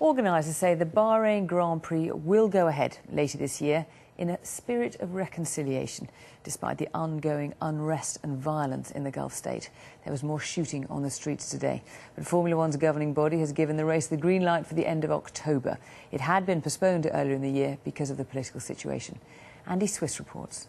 Organisers say the Bahrain Grand Prix will go ahead later this year in a spirit of reconciliation, despite the ongoing unrest and violence in the Gulf state. There was more shooting on the streets today. But Formula One's governing body has given the race the green light for the end of October. It had been postponed earlier in the year because of the political situation. Andy Swiss reports.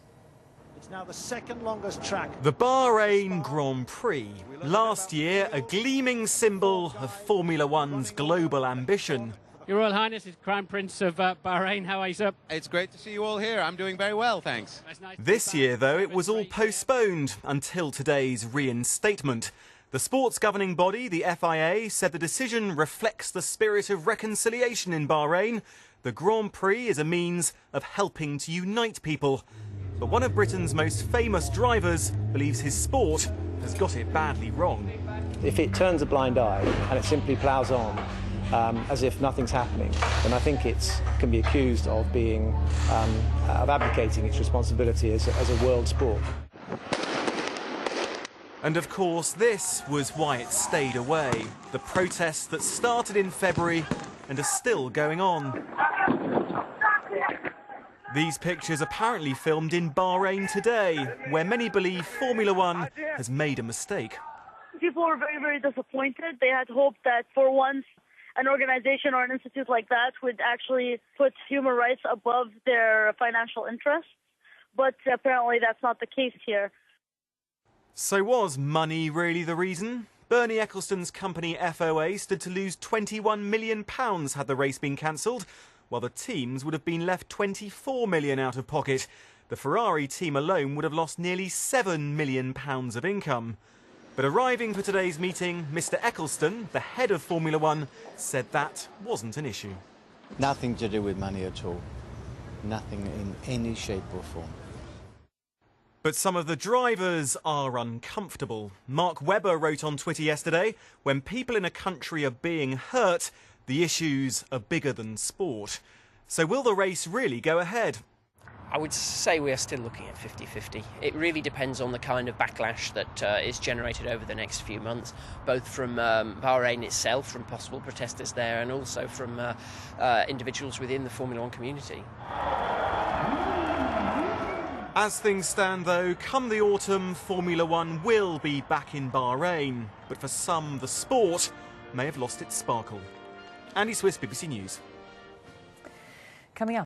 It's now the second longest track. The Bahrain Grand Prix, last year a gleaming symbol of Formula One's global ambition. Your Royal Highness is Crown Prince of Bahrain. How are you, sir? It's great to see you all here. I'm doing very well, thanks. This year, though, it was all postponed until today's reinstatement. The sports governing body, the FIA, said the decision reflects the spirit of reconciliation in Bahrain. The Grand Prix is a means of helping to unite people. But one of Britain's most famous drivers believes his sport has got it badly wrong. If it turns a blind eye and it simply ploughs on as if nothing's happening, then I think it can be accused of of abdicating its responsibility as a world sport. And of course, this was why it stayed away. The protests that started in February and are still going on. These pictures apparently filmed in Bahrain today, where many believe Formula One has made a mistake. People were very, very disappointed. They had hoped that for once an organization or an institute like that would actually put human rights above their financial interests. But apparently that's not the case here. So was money really the reason? Bernie Ecclestone's company FOA stood to lose £21 million had the race been cancelled, while the teams would have been left £24 million out of pocket. The Ferrari team alone would have lost nearly £7 million of income. But arriving for today's meeting, Mr. Ecclestone, the head of Formula One, said that wasn't an issue. Nothing to do with money at all. Nothing in any shape or form. But some of the drivers are uncomfortable. Mark Webber wrote on Twitter yesterday, when people in a country are being hurt, the issues are bigger than sport. So will the race really go ahead? I would say we are still looking at 50-50. It really depends on the kind of backlash that is generated over the next few months, both from Bahrain itself, from possible protesters there, and also from individuals within the Formula One community. As things stand, though, come the autumn, Formula One will be back in Bahrain. But for some, the sport may have lost its sparkle. Andy Swiss, BBC News. Coming up.